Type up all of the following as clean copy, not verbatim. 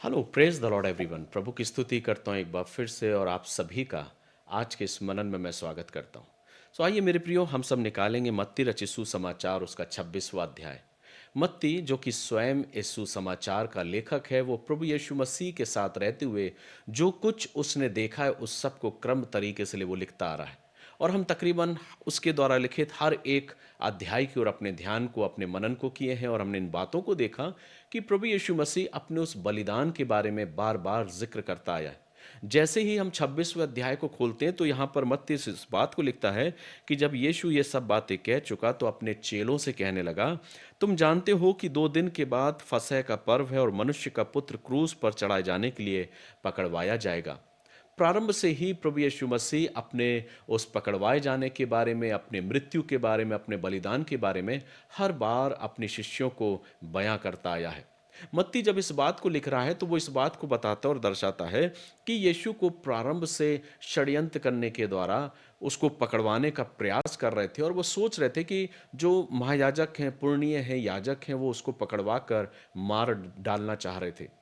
Hello praise the lord everyone. प्रभु की स्तुति करता हूँ एक बार फिर से और आप सभी का आज के इस मनन में मैं स्वागत करता हूँ। आइए मेरे प्रियो, हम सब निकालेंगे मत्ती रचित सुसमाचार उसका 26वां अध्याय। मत्ती जो कि स्वयं इस सुसमाचार का लेखक है, वो प्रभु यीशु मसीह के साथ रहते हुए जो कुछ उसने देखा है उस सब को क्रम तरीके से वो लिखता आ रहा है। और हम तकरीबन उसके द्वारा लिखित हर एक अध्याय की ओर अपने ध्यान को, अपने मनन को किए हैं और हमने इन बातों को देखा कि प्रभु यीशु मसीह अपने उस बलिदान के बारे में बार बार जिक्र करता आया है। जैसे ही हम 26वें अध्याय को खोलते हैं तो यहाँ पर मत्ती इस बात को लिखता है कि जब यीशु ये सब बातें कह चुका तो अपने चेलों से कहने लगा, तुम जानते हो कि 2 दिन के बाद फसह का पर्व है और मनुष्य का पुत्र क्रूस पर चढ़ाए जाने के लिए पकड़वाया जाएगा। प्रारंभ से ही प्रभु यीशु मसीह अपने उस पकड़वाए जाने के बारे में, अपने मृत्यु के बारे में, अपने बलिदान के बारे में हर बार अपने शिष्यों को बयां करता आया है। मत्ती जब इस बात को लिख रहा है तो वो इस बात को बताता और दर्शाता है कि यीशु को प्रारंभ से षड्यंत्र करने के द्वारा उसको पकड़वाने का प्रयास कर रहे थे और वो सोच रहे थे कि जो महायाजक हैं, पुण्य हैं, याजक हैं, वो उसको पकड़वा कर मार डालना चाह रहे थे।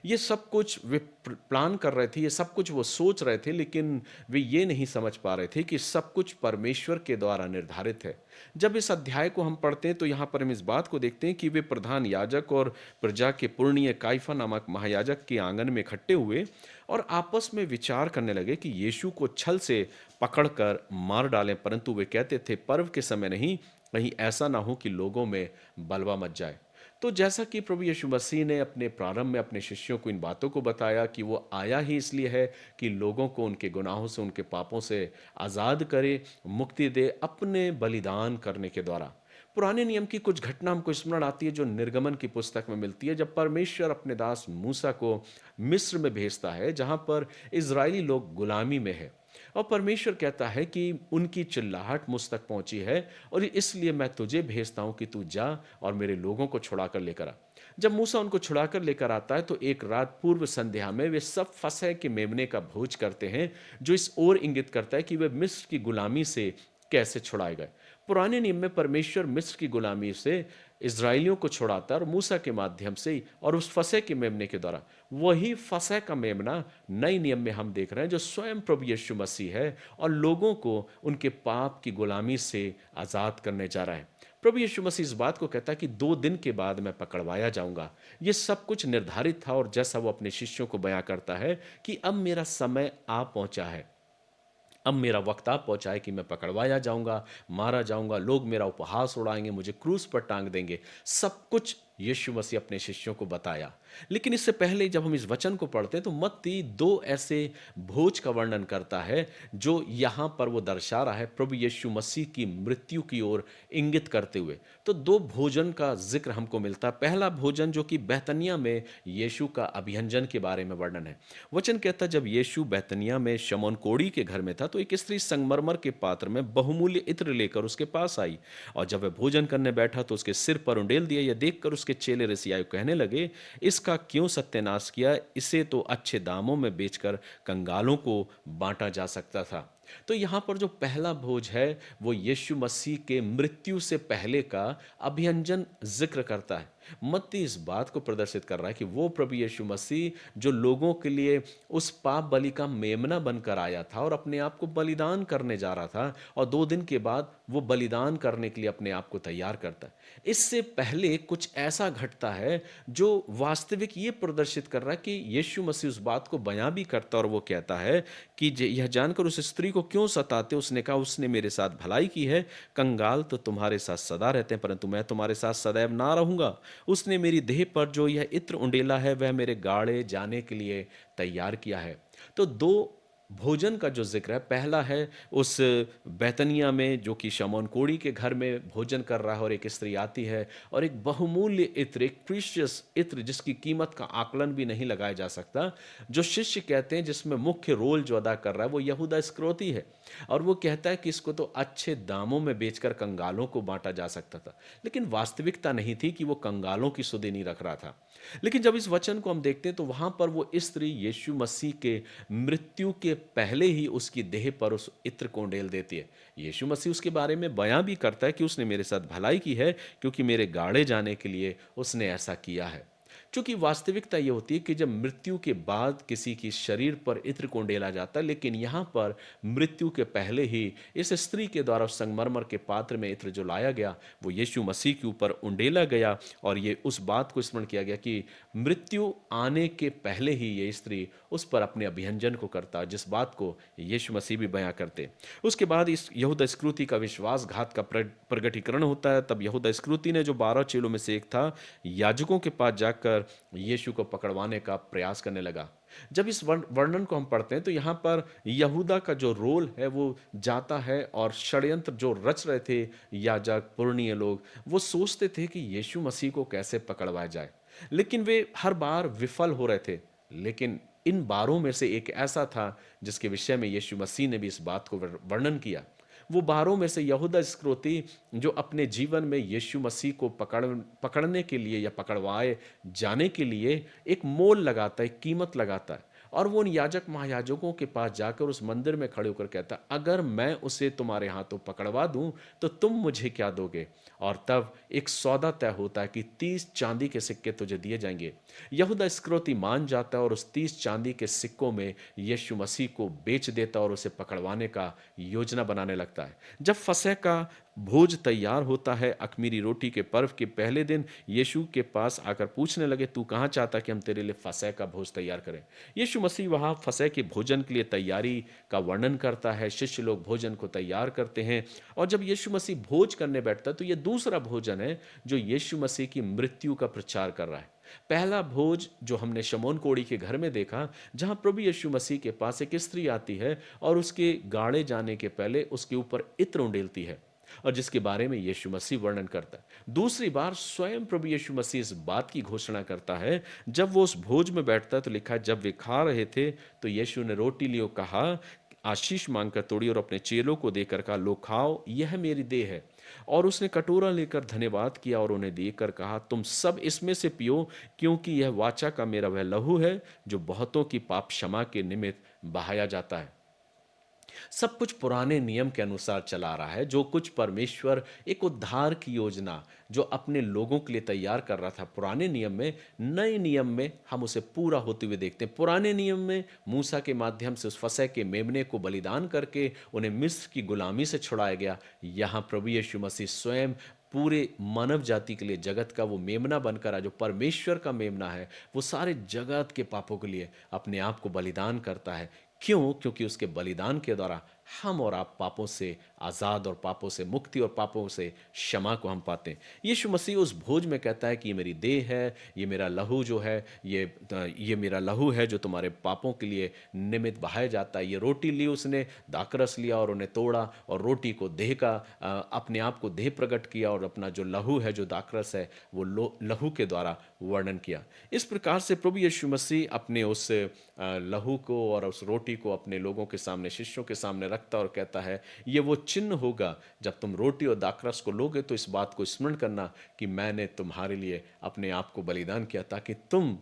ये सब कुछ वे प्लान कर रहे थे, ये सब कुछ वो सोच रहे थे, लेकिन वे ये नहीं समझ पा रहे थे कि सब कुछ परमेश्वर के द्वारा निर्धारित है। जब इस अध्याय को हम पढ़ते हैं तो यहाँ पर हम इस बात को देखते हैं कि वे प्रधान याजक और प्रजा के पुरनीय काइफा नामक महायाजक के आंगन में इकट्ठे हुए और आपस में विचार करने लगे कि यीशु को छल से पकड़कर मार डालें, परंतु वे कहते थे पर्व के समय नहीं, कहीं ऐसा ना हो कि लोगों में बलवा मच जाए। तो जैसा कि प्रभु यीशु मसीह ने अपने प्रारंभ में अपने शिष्यों को इन बातों को बताया कि वो आया ही इसलिए है कि लोगों को उनके गुनाहों से, उनके पापों से आज़ाद करे, मुक्ति दे अपने बलिदान करने के द्वारा। पुराने नियम की कुछ घटना हमको स्मरण आती है जो निर्गमन की पुस्तक में मिलती है, जब परमेश्वर अपने दास मूसा को मिस्र में भेजता है जहां पर इज़राइली लोग गुलामी में है। और परमेश्वर कहता है कि उनकी चिल्लाहट मुझ तक पहुंची है और इसलिए मैं तुझे भेजता हूं कि तू जा और मेरे लोगों को छुड़ा कर लेकर आ। जब मूसा उनको छुड़ा कर लेकर आता है तो एक रात पूर्व संध्या में वे सब फसह के मेमने का भोज करते हैं, जो इस ओर इंगित करता है कि वे मिस्र की गुलामी से कैसे छुड़ाए गए। पुराने नियम में परमेश्वर मिस्र की गुलामी से इज़राइलियों को छुड़ाता और मूसा के माध्यम से ही और उस फसह के मेमने के द्वारा। वही फसह का मेमना नए नियम में हम देख रहे हैं जो स्वयं प्रभु यीशु मसीह है और लोगों को उनके पाप की गुलामी से आज़ाद करने जा रहा है। प्रभु यीशु मसीह इस बात को कहता है कि 2 दिन के बाद मैं पकड़वाया जाऊंगा। ये सब कुछ निर्धारित था और जैसा वो अपने शिष्यों को बयां करता है कि अब मेरा समय आ पहुंचा है, अब मेरा वक्त आ पहुंचा है कि मैं पकड़वाया जाऊंगा, मारा जाऊंगा, लोग मेरा उपहास उड़ाएंगे, मुझे क्रूस पर टांग देंगे। सब कुछ यीशु मसीह अपने शिष्यों को बताया। लेकिन इससे पहले जब हम इस वचन को पढ़ते हैं तो मत्ती 2 ऐसे भोज का वर्णन करता है जो यहाँ पर वो दर्शा रहा है प्रभु यीशु मसीह की मृत्यु की ओर इंगित करते हुए। तो 2 भोजन का जिक्र हमको मिलता है। पहला भोजन जो कि बैतनिया में यीशु का अभियंजन के बारे में वर्णन है। वचन कहता है जब यीशु बैतनिया में शमौन कोढ़ी के घर में था तो एक स्त्री संगमरमर के पात्र में बहुमूल्य इत्र लेकर उसके पास आई और जब वह भोजन करने बैठा तो उसके सिर पर उंडेल दिया। यह देखकर उसके चेले ऋषियायु कहने लगे, इसका क्यों सत्यानाश किया? इसे तो अच्छे दामों में बेचकर कंगालों को बांटा जा सकता था। तो यहाँ पर जो पहला भोज है वो यीशु मसीह के मृत्यु से पहले का अभियंजन जिक्र करता है। मत्ती इस बात को प्रदर्शित कर रहा है कि वो प्रभु यीशु मसीह जो लोगों के लिए उस पाप बलि का मेमना बनकर आया था और अपने आप को बलिदान करने जा रहा था और 2 दिन के बाद वो बलिदान करने के लिए अपने आप को तैयार करता है। इससे पहले कुछ ऐसा घटता है जो वास्तविक ये प्रदर्शित कर रहा है कि यीशु मसीह उस बात को बयां भी करता और वो कहता है कि यह जानकर उस स्त्री को क्यों सताते? उसने कहा, उसने मेरे साथ भलाई की है। कंगाल तो तुम्हारे साथ सदा रहते हैं परंतु मैं तुम्हारे साथ सदैव ना रहूंगा। उसने मेरी देह पर जो यह इत्र उंडेला है वह मेरे गाड़े जाने के लिए तैयार किया है। तो 2 भोजन का जो जिक्र है, पहला है उस बैतनिया में जो कि शमौन कोढ़ी के घर में भोजन कर रहा है और एक स्त्री आती है और एक बहुमूल्य इत्र, एक प्रीशियस इत्र जिसकी कीमत का आकलन भी नहीं लगाया जा सकता, जो शिष्य कहते हैं जिसमें मुख्य रोल जो अदा कर रहा है वो यहूदा इस्करियोती है। और वो कहता है कि इसको तो अच्छे दामों में बेचकर कंगालों को बांटा जा सकता था, लेकिन वास्तविकता नहीं थी कि वो कंगालों की सुधि नहीं रख रहा था। लेकिन जब इस वचन को हम देखते हैं तो वहां पर वो स्त्री यीशु मसीह के मृत्यु के पहले ही उसकी देह पर उस इत्र को उंडेल देती है। यीशु मसीह उसके बारे में बयां भी करता है कि उसने मेरे साथ भलाई की है क्योंकि मेरे गाड़े जाने के लिए उसने ऐसा किया है। क्योंकि वास्तविकता ये होती है कि जब मृत्यु के बाद किसी की शरीर पर इत्र को उंडेला जाता है, लेकिन यहाँ पर मृत्यु के पहले ही इस स्त्री के द्वारा उस संगमरमर के पात्र में इत्र जो लाया गया वो यीशु मसीह के ऊपर उंडेला गया। और ये उस बात को स्मरण किया गया कि मृत्यु आने के पहले ही ये स्त्री उस पर अपने अभियंजन को करता, जिस बात को यीशु मसीह भी बयां करते। उसके बाद इस यहूदा इस्करियोती का विश्वासघात का प्रगटीकरण होता है। तब यहूदा इस्करियोती ने, जो 12 चेलों में से एक था, याजकों के पास जाकर यीशु को पकड़वाने का प्रयास करने लगा। जब इस वर्णन को हम पढ़ते हैं तो यहाँ पर यहूदा का जो रोल है वो जाता है, और षड्यंत्र जो रच रहे थे याजक पुरनिये लोग, वो सोचते थे कि यीशु मसीह को कैसे पकड़वाया जाए, लेकिन वे हर बार विफल हो रहे थे। लेकिन इन बारों में से एक ऐसा था जिसके विषय में यीशु मसीह ने भी इस बात को वर्णन किया। वो बारों में से यहूदा इस्करियोती जो अपने जीवन में यीशु मसीह को पकड़ने के लिए या पकड़वाए जाने के लिए एक मोल लगाता है, एक कीमत लगाता है। और वो उन याजक महायाजकों के पास जाकर उस मंदिर में खड़े होकर कहता, अगर मैं उसे तुम्हारे हाथों पकड़वा दूं तो तुम मुझे क्या दोगे? और तब एक सौदा तय होता है कि 30 चांदी के सिक्के तुझे दिए जाएंगे। यहूदा इस्करियोती मान जाता है और उस 30 चांदी के सिक्कों में यीशु मसीह को बेच देता और उसे पकड़वाने का योजना बनाने लगता है। जब फसह का भोज तैयार होता है, अख़मीरी रोटी के पर्व के पहले दिन यीशु के पास आकर पूछने लगे, तू कहाँ चाहता कि हम तेरे लिए फसह का भोज तैयार करें? यीशु मसीह वहाँ फसह के भोजन के लिए तैयारी का वर्णन करता है। शिष्य लोग भोजन को तैयार करते हैं, और जब यीशु मसीह भोज करने बैठता है तो ये दूसरा भोजन है जो यीशु मसीह की मृत्यु का प्रचार कर रहा है। पहला भोज जो हमने शमौन कोढ़ी के घर में देखा, जहां प्रभु यीशु मसीह के पास एक स्त्री आती है और उसके गाड़े जाने के पहले उसके ऊपर इत्र उंडेलती है, और जिसके बारे में यीशु मसीह वर्णन करता है। दूसरी बार स्वयं प्रभु यीशु मसीह इस बात की घोषणा करता है जब वो उस भोज में बैठता है। तो लिखा है, जब वे खा रहे थे तो यीशु ने रोटी ली और कहा, आशीष मांगकर तोड़ी और अपने चेलों को देकर कहा, लो खाओ, यह मेरी देह है। और उसने कटोरा लेकर धन्यवाद किया और उन्हें देकर कहा, तुम सब इसमें से पियो, क्योंकि यह वाचा का मेरा वह लहू है जो बहुतों की पाप क्षमा के निमित्त बहाया जाता है। सब कुछ पुराने नियम के अनुसार चला रहा है। जो कुछ परमेश्वर एक उद्धार की योजना जो अपने लोगों के लिए तैयार कर रहा था पुराने नियम में, नए नियम में हम उसे पूरा होते हुए देखते हैं। पुराने नियम में मूसा के माध्यम से उस फसह के मेमने को बलिदान करके उन्हें मिस्र की गुलामी से छुड़ाया गया। यहाँ प्रभु यीशु मसीह स्वयं पूरे मानव जाति के लिए जगत का वो मेमना बनकर, जो परमेश्वर का मेमना है, वो सारे जगत के पापों के लिए अपने आप को बलिदान करता है। क्यों? क्योंकि उसके बलिदान के द्वारा हम और आप पापों से आज़ाद और पापों से मुक्ति और पापों से क्षमा को हम पाते हैं। यीशु मसीह उस भोज में कहता है कि ये मेरी देह है, ये मेरा लहू जो है, ये मेरा लहू है जो तुम्हारे पापों के लिए निमित्त बहाया जाता है। ये रोटी ली उसने, दाखरस लिया और उन्हें तोड़ा, और रोटी को देह का अपने आप को देह प्रकट किया, और अपना जो लहू है, जो दाखरस है, वो लहू के द्वारा वर्णन किया। इस प्रकार से प्रभु यीशु मसीह अपने उस लहू को और उस रोटी को अपने लोगों के सामने, शिष्यों के सामने रखता और कहता है, ये वो चिन्ह होगा, जब तुम रोटी और दाखरस को लोगे तो इस बात को स्मरण करना कि मैंने तुम्हारे लिए अपने आप को बलिदान किया, ताकि तुम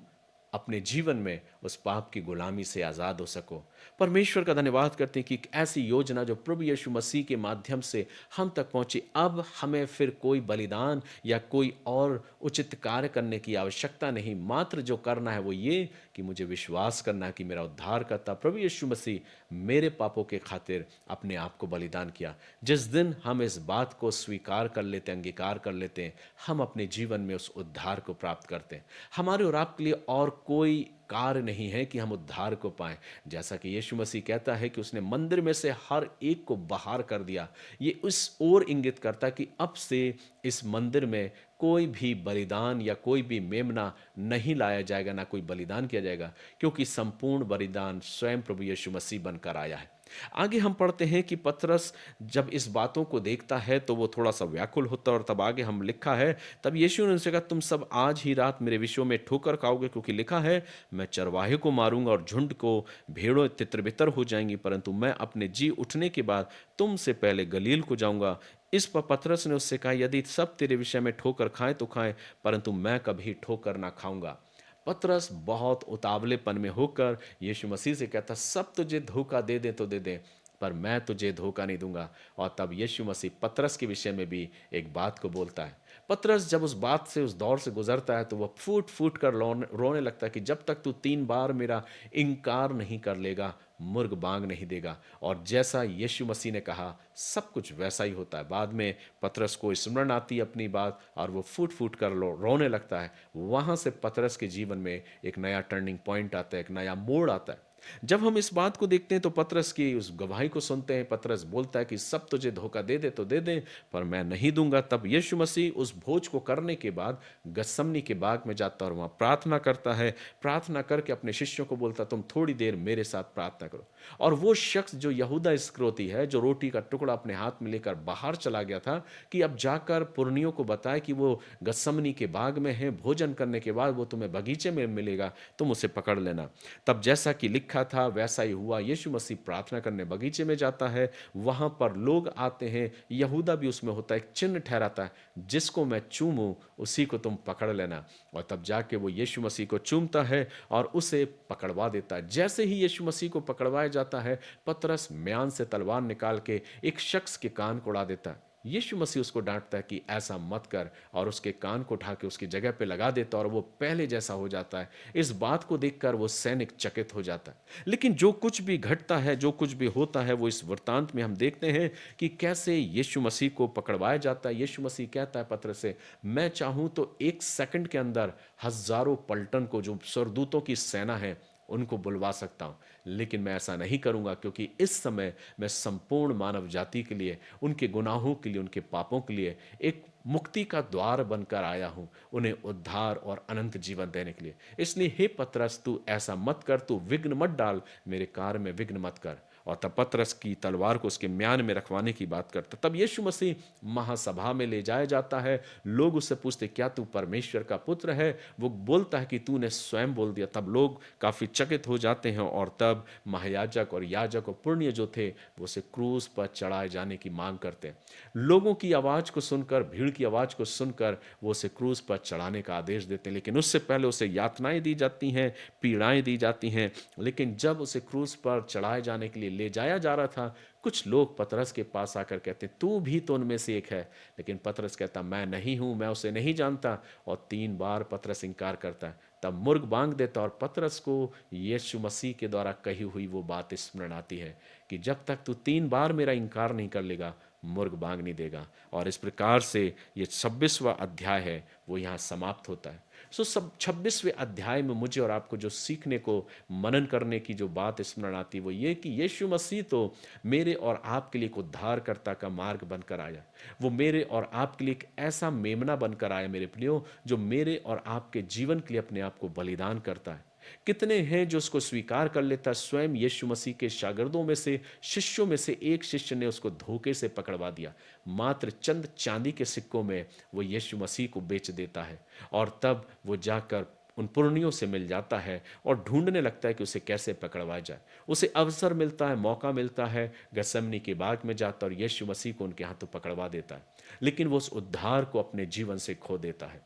अपने जीवन में उस पाप की गुलामी से आज़ाद हो सको। परमेश्वर का धन्यवाद करते हैं कि एक ऐसी योजना जो प्रभु यीशु मसीह के माध्यम से हम तक पहुंची। अब हमें फिर कोई बलिदान या कोई और उचित कार्य करने की आवश्यकता नहीं। मात्र जो करना है वो ये कि मुझे विश्वास करना है कि मेरा उद्धारकर्ता प्रभु यीशु मसीह मेरे पापों के खातिर अपने आप को बलिदान किया। जिस दिन हम इस बात को स्वीकार कर लेते हैं, अंगीकार कर लेते हैं, हम अपने जीवन में उस उद्धार को प्राप्त करते हैं। हमारे और आपके लिए और कोई कार्य नहीं है कि हम उद्धार को पाएं। जैसा कि यीशु मसीह कहता है कि उसने मंदिर में से हर एक को बाहर कर दिया। ये इस ओर इंगित करता है कि अब से इस मंदिर में कोई भी बलिदान या कोई भी मेमना नहीं लाया जाएगा, ना कोई बलिदान किया जाएगा, क्योंकि संपूर्ण बलिदान स्वयं प्रभु यीशु मसीह बनकर आया है। आगे हम पढ़ते हैं कि पतरस जब इस बातों को देखता है तो वो थोड़ा सा व्याकुल होता है, और तब आगे हम लिखा है, तब यीशु ने उनसे कहा, तुम सब आज ही रात मेरे विषयों में ठोकर खाओगे, क्योंकि लिखा है, मैं चरवाहे को मारूंगा और झुंड को भेड़ों तितर-बितर हो जाएंगी, परंतु मैं अपने जी उठने के बाद तुमसे पहले गलील को जाऊंगा। इस पर पतरस ने उससे कहा, यदि सब तेरे विषय में ठोकर खाएं तो खाएं, परंतु मैं कभी ठोकर ना खाऊंगा। पतरस बहुत उतावलेपन में होकर यीशु मसीह से कहता, सब तुझे धोखा दे दे तो दे दे, पर मैं तुझे धोखा नहीं दूंगा। और तब यीशु मसीह पतरस के विषय में भी एक बात को बोलता है। पतरस जब उस बात से, उस दौर से गुजरता है, तो वह फूट फूट कर रोने लगता है कि जब तक तू 3 बार मेरा इनकार नहीं कर लेगा, मुर्ग बांग नहीं देगा। और जैसा यीशु मसीह ने कहा, सब कुछ वैसा ही होता है। बाद में पतरस को स्मरण आती है अपनी बात, और वो फूट फूट कर रोने लगता है। वहां से पतरस के जीवन में एक नया टर्निंग पॉइंट आता है, एक नया मोड़ आता है। जब हम इस बात को देखते हैं तो पतरस की उस गवाही को सुनते हैं। पतरस बोलता है कि सब तुझे धोखा दे दे तो दे दे, पर मैं नहीं दूंगा। तब यीशु मसीह उस भोज को करने के बाद गत्समनी के बाग में जाता है और वहां प्रार्थना करता है। प्रार्थना करके अपने शिष्यों को बोलता, तुम थोड़ी देर मेरे साथ प्रार्थना करो। और वो शख्स जो यहूदा इस्करियोती है, जो रोटी का टुकड़ा अपने हाथ में लेकर बाहर चला गया था कि अब जाकर पुरनियों को बताए कि वो गत्समनी के बाग में है, भोजन करने के बाद वो तुम्हें बगीचे में मिलेगा, तुम उसे पकड़ लेना। तब जैसा कि लिखा था वैसा ही हुआ। यीशु मसीह प्रार्थना करने बगीचे में जाता है, वहां पर लोग आते हैं, यहूदा भी उसमें होता है, एक चिन्ह ठहराता है, जिसको मैं चूमूं उसी को तुम पकड़ लेना। और तब जाके वो यीशु मसीह को चूमता है और उसे पकड़वा देता है। जैसे ही यीशु मसीह को पकड़वाया जाता है, पतरस म्यान से तलवार निकाल के एक शख्स के कान को उड़ा देता है। यीशु मसीह उसको डांटता है कि ऐसा मत कर, और उसके कान को उठा के उसकी जगह पे लगा देता है और वो पहले जैसा हो जाता है। इस बात को देखकर वो सैनिक चकित हो जाता है। लेकिन जो कुछ भी घटता है, जो कुछ भी होता है, वो इस वृत्तांत में हम देखते हैं कि कैसे यीशु मसीह को पकड़वाया जाता है। यीशु मसीह कहता है पतरस से, मैं चाहूं तो 1 सेकंड के अंदर हजारों पलटन को, जो स्वर्गदूतों की सेना है, उनको बुलवा सकता हूं, लेकिन मैं ऐसा नहीं करूंगा, क्योंकि इस समय मैं संपूर्ण मानव जाति के लिए, उनके गुनाहों के लिए, उनके पापों के लिए एक मुक्ति का द्वार बनकर आया हूं, उन्हें उद्धार और अनंत जीवन देने के लिए। इसलिए हे पतरस, तू ऐसा मत कर, तू विघ्न मत डाल, मेरे कार्य में विघ्न मत कर। और तब पतरस की तलवार को उसके म्यान में रखवाने की बात करता। तब यीशु मसीह महासभा में ले जाया जाता है। लोग उससे पूछते, क्या तू परमेश्वर का पुत्र है? वो बोलता है कि तूने स्वयं बोल दिया। तब लोग काफी चकित हो जाते हैं, और तब महायाजक और याजक और पुण्य जो थे, वो उसे क्रूस पर चढ़ाए जाने की मांग करते हैं। लोगों की आवाज को सुनकर, भीड़ की आवाज को सुनकर वो उसे क्रूस पर चढ़ाने का आदेश देते हैं। लेकिन उससे पहले उसे यातनाएं दी जाती हैं, पीड़ाएं दी जाती हैं। लेकिन जब उसे क्रूस पर चढ़ाए जाने के लिए ले जाया जा रहा था, कुछ लोग पतरस के पास आकर कहते, तू भी तो उनमें से एक है। लेकिन पतरस कहता, मैं नहीं हूं, मैं उसे नहीं जानता। और 3 बार पतरस इंकार करता है। तब मुर्ग बांग देता, और पतरस को यीशु मसीह के द्वारा कही हुई वो बात स्मरण आती है कि जब तक तू 3 बार मेरा इंकार नहीं कर लेगा, मुर्ग बांग नहीं देगा। और इस प्रकार से ये 26वां अध्याय है, वो यहाँ समाप्त होता है। सो सब 26वें अध्याय में मुझे और आपको जो सीखने को, मनन करने की जो बात स्मरण आती है, वो ये कि यीशु मसीह तो मेरे और आपके लिए एक उद्धारकर्ता का मार्ग बनकर आया। वो मेरे और आपके लिए एक ऐसा मेमना बनकर आया मेरे प्रियो, जो मेरे और आपके जीवन के लिए अपने आप को बलिदान करता है। कितने हैं जो उसको स्वीकार कर लेता है? स्वयं यीशु मसीह के शागिर्दों में से, शिष्यों में से एक शिष्य ने उसको धोखे से पकड़वा दिया। मात्र चंद चांदी के सिक्कों में वो यीशु मसीह को बेच देता है, और तब वो जाकर उन पुरनियों से मिल जाता है और ढूंढने लगता है कि उसे कैसे पकड़वाया जाए। उसे अवसर मिलता है, मौका मिलता है, गसमनी के बाग में जाता है और यीशु मसीह को उनके हाथों पकड़वा देता है। लेकिन वो उस उद्धार को अपने जीवन से खो देता है।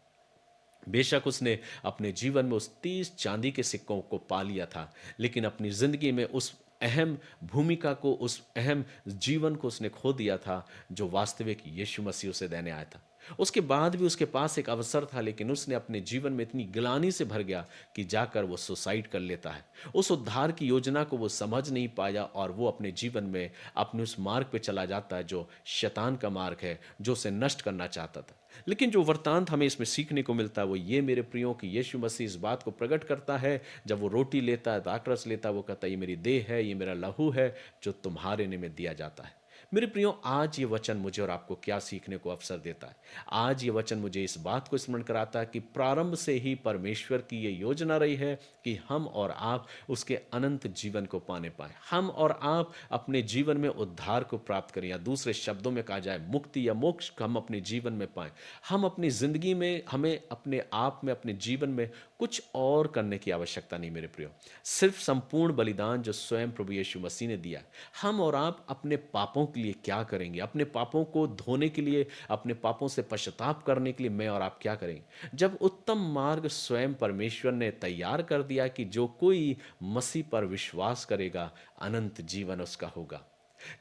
बेशक उसने अपने जीवन में उस 30 चांदी के सिक्कों को पा लिया था, लेकिन अपनी जिंदगी में उस अहम भूमिका को, उस अहम जीवन को उसने खो दिया था, जो वास्तविक यीशु मसीह उसे देने आया था। उसके बाद भी उसके पास एक अवसर था, लेकिन उसने अपने जीवन में इतनी गिलानी से भर गया कि जाकर वो सुसाइड कर लेता है। उस उद्धार की योजना को वो समझ नहीं पाया, और वो अपने जीवन में अपने उस मार्ग पे चला जाता है जो शैतान का मार्ग है, जो उसे नष्ट करना चाहता था। लेकिन जो वृत्तांत हमें इसमें सीखने को मिलता है, वो ये मेरे प्रियो कि यीशु मसीह इस बात को प्रकट करता है। जब वो रोटी लेता है, दाखरस लेता है, वो कहता है, ये मेरी देह है, ये मेरा लहू है, जो तुम्हारे निमित्त दिया जाता है। मेरे प्रियो, आज ये वचन मुझे और आपको क्या सीखने को अवसर देता है? आज ये वचन मुझे इस बात को स्मरण कराता है कि प्रारंभ से ही परमेश्वर की ये योजना रही है कि हम और आप उसके अनंत जीवन को पाने पाए, हम और आप अपने जीवन में उद्धार को प्राप्त करें, या दूसरे शब्दों में कहा जाए मुक्ति या मोक्ष हम अपने जीवन में पाएं। हम अपनी जिंदगी में, हमें अपने आप में, अपने जीवन में कुछ और करने की आवश्यकता नहीं मेरे प्रियो। सिर्फ संपूर्ण बलिदान जो स्वयं प्रभु यीशु मसीह ने दिया। हम और आप अपने पापों के लिए क्या करेंगे? अपने पापों को धोने के लिए, अपने पापों से पश्चाताप करने के लिए मैं और आप क्या करेंगे? जब उत्तम मार्ग स्वयं परमेश्वर ने तैयार कर दिया कि जो कोई मसीह पर विश्वास करेगा, अनंत जीवन उसका होगा।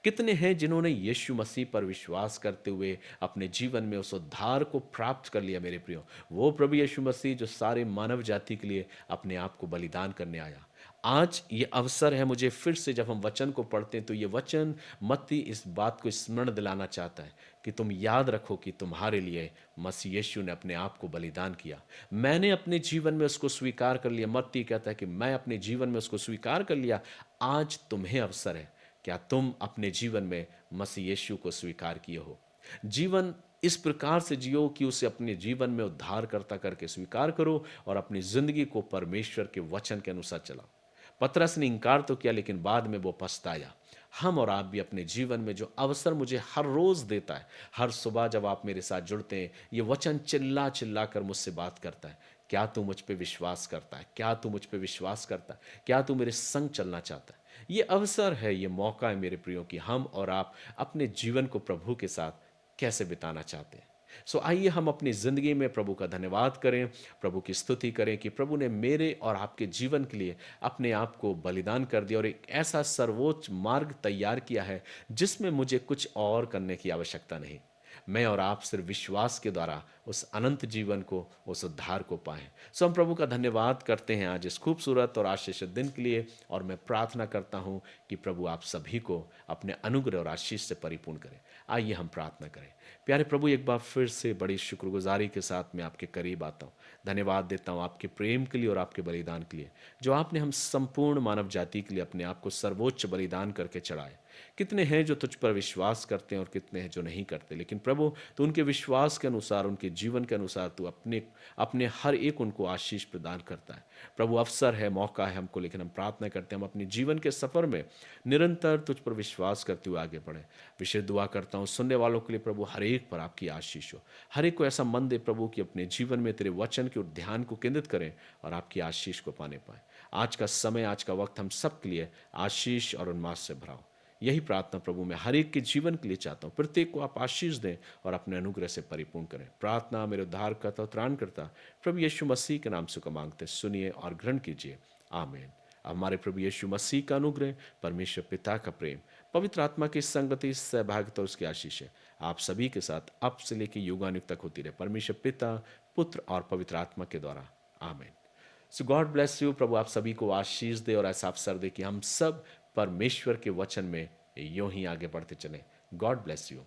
कितने हैं जिन्होंने यीशु मसीह पर विश्वास करते हुए अपने जीवन में उस उद्धार को प्राप्त कर लिया मेरे प्रियो। वो प्रभु यीशु मसीह जो सारे मानव जाति के लिए अपने आप को बलिदान करने आया। आज ये अवसर है मुझे फिर से जब हम वचन को पढ़ते हैं तो ये वचन मत्ती इस बात को स्मरण दिलाना चाहता है कि तुम याद रखो कि तुम्हारे लिए मसीह यीशु ने अपने आप को बलिदान किया। मैंने अपने जीवन में उसको स्वीकार कर लिया। मत्ती कहता है कि मैं अपने जीवन में उसको स्वीकार कर लिया। आज तुम्हें अवसर है, क्या तुम अपने जीवन में मसीह यीशु को स्वीकार किए हो? जीवन इस प्रकार से जियो कि उसे अपने जीवन में उद्धारकर्ता करके स्वीकार करो और अपनी जिंदगी को परमेश्वर के वचन के अनुसार चलाओ। पतरस ने इनकार तो किया लेकिन बाद में वो पछताया। हम और आप भी अपने जीवन में जो अवसर मुझे हर रोज देता है, हर सुबह जब आप मेरे साथ जुड़ते हैं, ये वचन चिल्ला चिल्ला कर मुझसे बात करता है। क्या तू मुझ पे विश्वास करता है? क्या तू मुझ पे विश्वास करता है? क्या तू मेरे संग चलना चाहता है? ये अवसर है, ये मौका है मेरे प्रियो कि हम और आप अपने जीवन को प्रभु के साथ कैसे बिताना चाहते हैं। सो आइए हम अपनी जिंदगी में प्रभु का धन्यवाद करें, प्रभु की स्तुति करें कि प्रभु ने मेरे और आपके जीवन के लिए अपने आप को बलिदान कर दिया और एक ऐसा सर्वोच्च मार्ग तैयार किया है जिसमें मुझे कुछ और करने की आवश्यकता नहीं। मैं और आप सिर्फ विश्वास के द्वारा उस अनंत जीवन को, उस उद्धार को पाएं। सो हम प्रभु का धन्यवाद करते हैं आज इस खूबसूरत और आशीषित दिन के लिए, और मैं प्रार्थना करता हूं कि प्रभु आप सभी को अपने अनुग्रह और आशीष से परिपूर्ण करें। आइए हम प्रार्थना करें। प्यारे प्रभु, एक बार फिर से बड़ी शुक्रगुजारी के साथ मैं आपके करीब आता हूँ। धन्यवाद देता हूँ आपके प्रेम के लिए और आपके बलिदान के लिए, जो आपने हम संपूर्ण मानव जाति के लिए अपने आप को सर्वोच्च बलिदान करके चढ़ाए। कितने हैं जो तुझ पर विश्वास करते हैं और कितने हैं जो नहीं करते, लेकिन प्रभु तू उनके विश्वास के अनुसार, उनके जीवन के अनुसार तू अपने अपने हर एक उनको आशीष प्रदान करता है। प्रभु अवसर है, मौका है हमको, लेकिन हम प्रार्थना करते हैं हम अपने जीवन के सफर में निरंतर तुझ पर विश्वास करते हुए आगे बढ़े। विशेष दुआ करता हूँ सुनने वालों के लिए प्रभु, हर एक पर आपकी आशीष हो। हर एक को ऐसा मन दे प्रभु कि अपने जीवन में तेरे वचन के ध्यान को केंद्रित करें और आपकी आशीष को पाने पाए। आज का समय, आज का वक्त हम सब के लिए आशीष और उन्माद से भरा हो। यही प्रार्थना प्रभु मैं हर एक के जीवन के लिए चाहता हूँ। प्रत्येक को आप आशीष दें और अपने अनुग्रह से परिपूर्ण करें। प्रार्थना मेरे उद्धार करता और त्राण करता प्रभु यीशु मसीह के नाम से को मांगते, सुनिए और ग्रहण कीजिए। आमीन। हमारे प्रभु यीशु मसीह का अनुग्रह, परमेश्वर पिता का प्रेम, पवित्र आत्मा की संगति, सहभागिता, उसकी आशीष है आप सभी के साथ अब से लेकर युगानुग तक होती रहे, परमेश्वर पिता, पुत्र और पवित्र आत्मा के द्वारा। आमीन। सो गॉड ब्लेस यू। प्रभु आप सभी को आशीष दे और ऐसा अवसर दे कि हम सब परमेश्वर के वचन में यूं ही आगे बढ़ते चलें। God bless you.